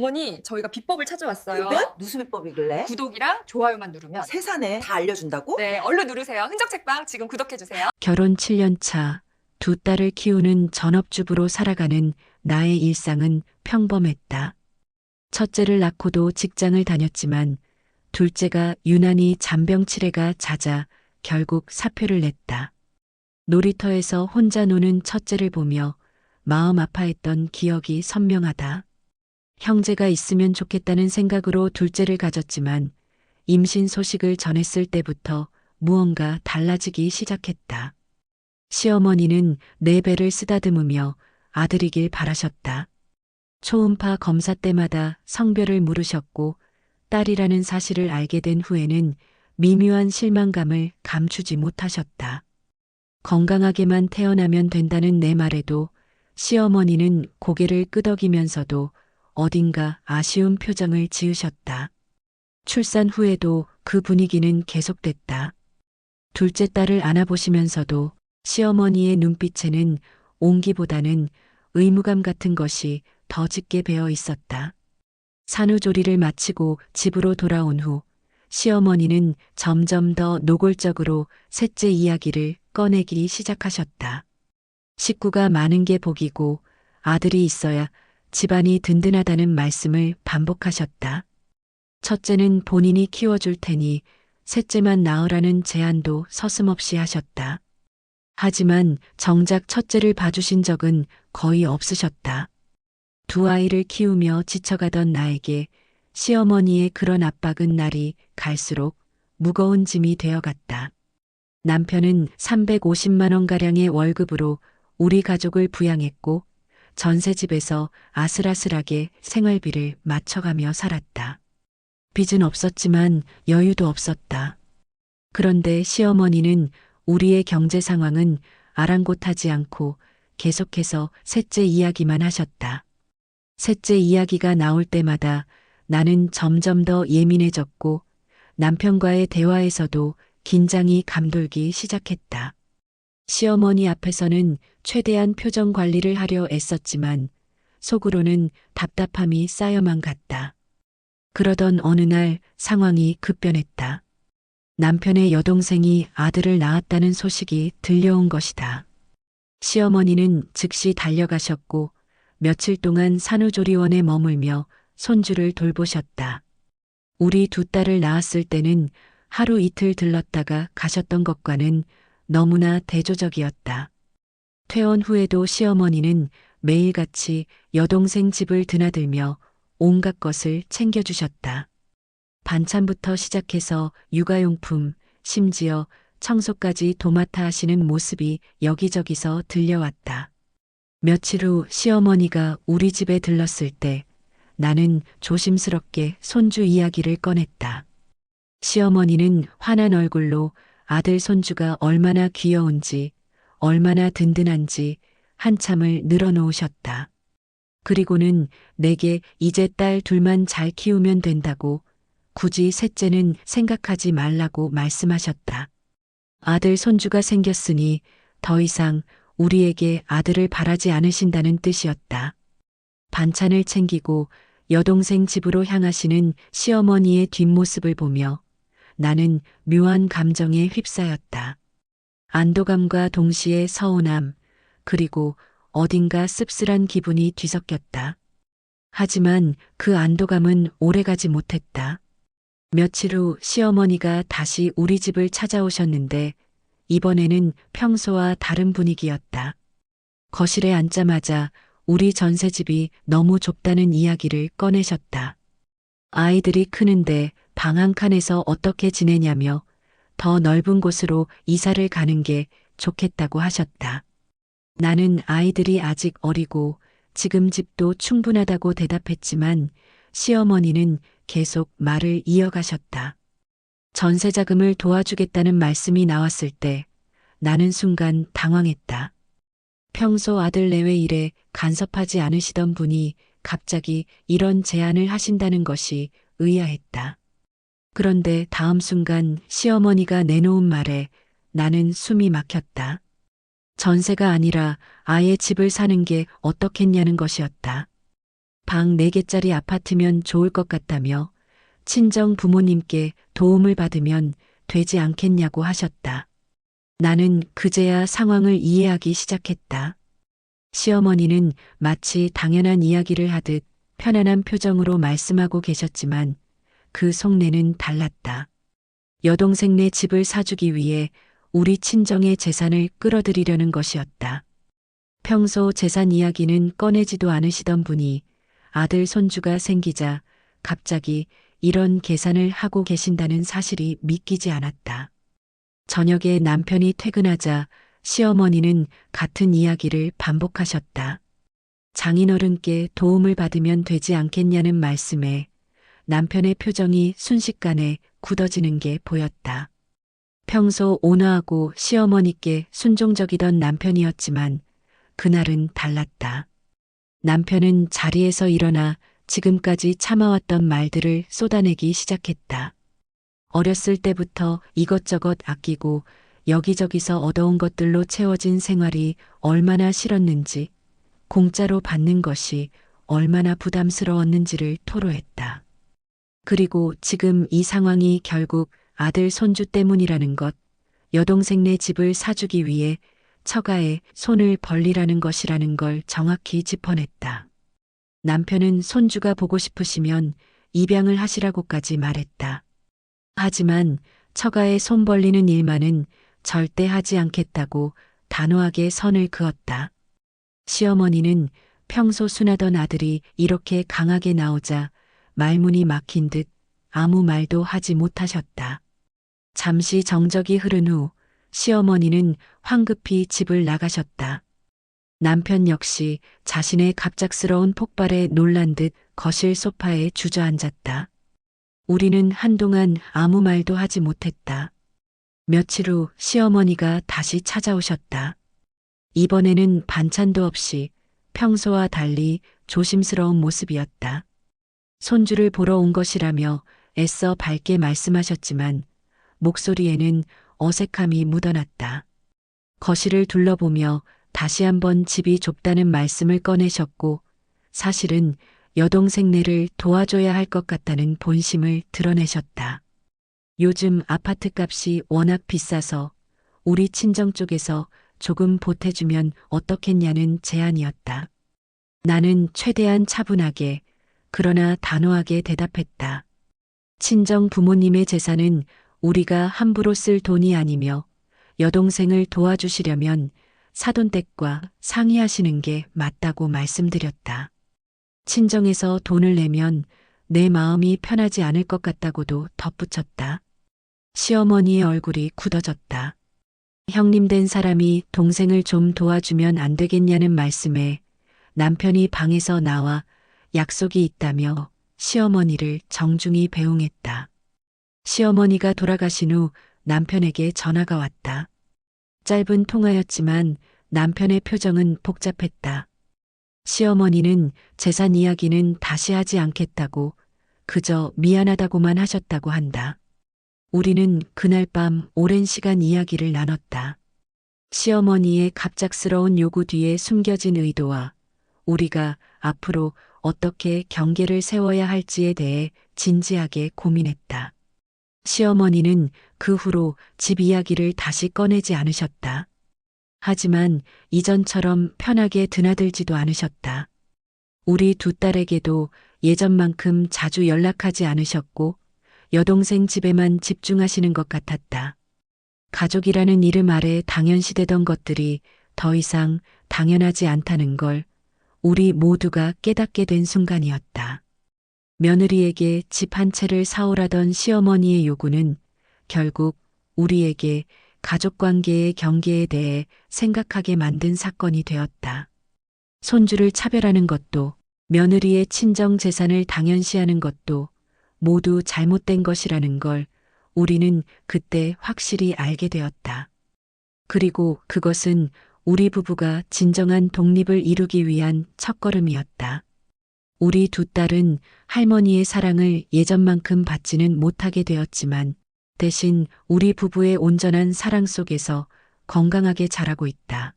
어머니, 저희가 비법을 찾아왔어요. 그래? 무슨 비법이길래? 구독이랑 좋아요만 누르면. 세상에 다 알려준다고? 네, 얼른 누르세요. 흔적책방 지금 구독해주세요. 결혼 7년 차, 두 딸을 키우는 전업주부로 살아가는 나의 일상은 평범했다. 첫째를 낳고도 직장을 다녔지만 둘째가 유난히 잔병치레가 잦아 결국 사표를 냈다. 놀이터에서 혼자 노는 첫째를 보며 마음 아파했던 기억이 선명하다. 형제가 있으면 좋겠다는 생각으로 둘째를 가졌지만 임신 소식을 전했을 때부터 무언가 달라지기 시작했다. 시어머니는 내 배를 쓰다듬으며 아들이길 바라셨다. 초음파 검사 때마다 성별을 물으셨고 딸이라는 사실을 알게 된 후에는 미묘한 실망감을 감추지 못하셨다. 건강하게만 태어나면 된다는 내 말에도 시어머니는 고개를 끄덕이면서도 어딘가 아쉬운 표정을 지으셨다. 출산 후에도 그 분위기는 계속됐다. 둘째 딸을 안아보시면서도 시어머니의 눈빛에는 온기보다는 의무감 같은 것이 더 짙게 배어 있었다. 산후조리를 마치고 집으로 돌아온 후 시어머니는 점점 더 노골적으로 셋째 이야기를 꺼내기 시작하셨다. 식구가 많은 게 복이고 아들이 있어야 집안이 든든하다는 말씀을 반복하셨다. 첫째는 본인이 키워줄 테니 셋째만 낳으라는 제안도 서슴없이 하셨다. 하지만 정작 첫째를 봐주신 적은 거의 없으셨다. 두 아이를 키우며 지쳐가던 나에게 시어머니의 그런 압박은 날이 갈수록 무거운 짐이 되어갔다. 남편은 350만 원가량의 월급으로 우리 가족을 부양했고 전셋집에서 아슬아슬하게 생활비를 맞춰가며 살았다. 빚은 없었지만 여유도 없었다. 그런데 시어머니는 우리의 경제 상황은 아랑곳하지 않고 계속해서 셋째 이야기만 하셨다. 셋째 이야기가 나올 때마다 나는 점점 더 예민해졌고 남편과의 대화에서도 긴장이 감돌기 시작했다. 시어머니 앞에서는 최대한 표정 관리를 하려 애썼지만 속으로는 답답함이 쌓여만 갔다. 그러던 어느 날 상황이 급변했다. 남편의 여동생이 아들을 낳았다는 소식이 들려온 것이다. 시어머니는 즉시 달려가셨고 며칠 동안 산후조리원에 머물며 손주를 돌보셨다. 우리 두 딸을 낳았을 때는 하루 이틀 들렀다가 가셨던 것과는 너무나 대조적이었다. 퇴원 후에도 시어머니는 매일같이 여동생 집을 드나들며 온갖 것을 챙겨주셨다. 반찬부터 시작해서 육아용품, 심지어 청소까지 도맡아 하시는 모습이 여기저기서 들려왔다. 며칠 후 시어머니가 우리 집에 들렀을 때 나는 조심스럽게 손주 이야기를 꺼냈다. 시어머니는 환한 얼굴로 아들 손주가 얼마나 귀여운지, 얼마나 든든한지 한참을 늘어놓으셨다. 그리고는 내게 이제 딸 둘만 잘 키우면 된다고 굳이 셋째는 생각하지 말라고 말씀하셨다. 아들 손주가 생겼으니 더 이상 우리에게 아들을 바라지 않으신다는 뜻이었다. 반찬을 챙기고 여동생 집으로 향하시는 시어머니의 뒷모습을 보며 나는 묘한 감정에 휩싸였다. 안도감과 동시에 서운함, 그리고 어딘가 씁쓸한 기분이 뒤섞였다. 하지만 그 안도감은 오래가지 못했다. 며칠 후 시어머니가 다시 우리 집을 찾아오셨는데 이번에는 평소와 다른 분위기였다. 거실에 앉자마자 우리 전셋집이 너무 좁다는 이야기를 꺼내셨다. 아이들이 크는데 방 한 칸에서 어떻게 지내냐며 더 넓은 곳으로 이사를 가는 게 좋겠다고 하셨다. 나는 아이들이 아직 어리고 지금 집도 충분하다고 대답했지만 시어머니는 계속 말을 이어가셨다. 전세 자금을 도와주겠다는 말씀이 나왔을 때 나는 순간 당황했다. 평소 아들 내외 일에 간섭하지 않으시던 분이 갑자기 이런 제안을 하신다는 것이 의아했다. 그런데 다음 순간 시어머니가 내놓은 말에 나는 숨이 막혔다. 전세가 아니라 아예 집을 사는 게 어떻겠냐는 것이었다. 방 4개짜리 아파트면 좋을 것 같다며 친정 부모님께 도움을 받으면 되지 않겠냐고 하셨다. 나는 그제야 상황을 이해하기 시작했다. 시어머니는 마치 당연한 이야기를 하듯 편안한 표정으로 말씀하고 계셨지만 그 속내는 달랐다. 여동생네 집을 사주기 위해 우리 친정의 재산을 끌어들이려는 것이었다. 평소 재산 이야기는 꺼내지도 않으시던 분이 아들 손주가 생기자 갑자기 이런 계산을 하고 계신다는 사실이 믿기지 않았다. 저녁에 남편이 퇴근하자 시어머니는 같은 이야기를 반복하셨다. 장인어른께 도움을 받으면 되지 않겠냐는 말씀에 남편의 표정이 순식간에 굳어지는 게 보였다. 평소 온화하고 시어머니께 순종적이던 남편이었지만 그날은 달랐다. 남편은 자리에서 일어나 지금까지 참아왔던 말들을 쏟아내기 시작했다. 어렸을 때부터 이것저것 아끼고 여기저기서 얻어온 것들로 채워진 생활이 얼마나 싫었는지, 공짜로 받는 것이 얼마나 부담스러웠는지를 토로했다. 그리고 지금 이 상황이 결국 아들 손주 때문이라는 것, 여동생네 집을 사주기 위해 처가에 손을 벌리라는 것이라는 걸 정확히 짚어냈다. 남편은 손주가 보고 싶으시면 입양을 하시라고까지 말했다. 하지만 처가에 손 벌리는 일만은 절대 하지 않겠다고 단호하게 선을 그었다. 시어머니는 평소 순하던 아들이 이렇게 강하게 나오자 말문이 막힌 듯 아무 말도 하지 못하셨다. 잠시 정적이 흐른 후 시어머니는 황급히 집을 나가셨다. 남편 역시 자신의 갑작스러운 폭발에 놀란 듯 거실 소파에 주저앉았다. 우리는 한동안 아무 말도 하지 못했다. 며칠 후 시어머니가 다시 찾아오셨다. 이번에는 반찬도 없이 평소와 달리 조심스러운 모습이었다. 손주를 보러 온 것이라며 애써 밝게 말씀하셨지만 목소리에는 어색함이 묻어났다. 거실을 둘러보며 다시 한번 집이 좁다는 말씀을 꺼내셨고 사실은 여동생네를 도와줘야 할 것 같다는 본심을 드러내셨다. 요즘 아파트 값이 워낙 비싸서 우리 친정 쪽에서 조금 보태주면 어떻겠냐는 제안이었다. 나는 최대한 차분하게 그러나 단호하게 대답했다. 친정 부모님의 재산은 우리가 함부로 쓸 돈이 아니며 여동생을 도와주시려면 사돈댁과 상의하시는 게 맞다고 말씀드렸다. 친정에서 돈을 내면 내 마음이 편하지 않을 것 같다고도 덧붙였다. 시어머니의 얼굴이 굳어졌다. 형님 된 사람이 동생을 좀 도와주면 안 되겠냐는 말씀에 남편이 방에서 나와 약속이 있다며 시어머니를 정중히 배웅했다. 시어머니가 돌아가신 후 남편에게 전화가 왔다. 짧은 통화였지만 남편의 표정은 복잡했다. 시어머니는 재산 이야기는 다시 하지 않겠다고 그저 미안하다고만 하셨다고 한다. 우리는 그날 밤 오랜 시간 이야기를 나눴다. 시어머니의 갑작스러운 요구 뒤에 숨겨진 의도와 우리가 앞으로 어떻게 경계를 세워야 할지에 대해 진지하게 고민했다. 시어머니는 그 후로 집 이야기를 다시 꺼내지 않으셨다. 하지만 이전처럼 편하게 드나들지도 않으셨다. 우리 두 딸에게도 예전만큼 자주 연락하지 않으셨고 여동생 집에만 집중하시는 것 같았다. 가족이라는 이름 아래 당연시되던 것들이 더 이상 당연하지 않다는 걸 우리 모두가 깨닫게 된 순간이었다. 며느리에게 집 한 채를 사오라던 시어머니의 요구는 결국 우리에게 가족관계의 경계에 대해 생각하게 만든 사건이 되었다. 손주를 차별하는 것도 며느리의 친정 재산을 당연시하는 것도 모두 잘못된 것이라는 걸 우리는 그때 확실히 알게 되었다. 그리고 그것은 우리 부부가 진정한 독립을 이루기 위한 첫걸음이었다. 우리 두 딸은 할머니의 사랑을 예전만큼 받지는 못하게 되었지만 대신 우리 부부의 온전한 사랑 속에서 건강하게 자라고 있다.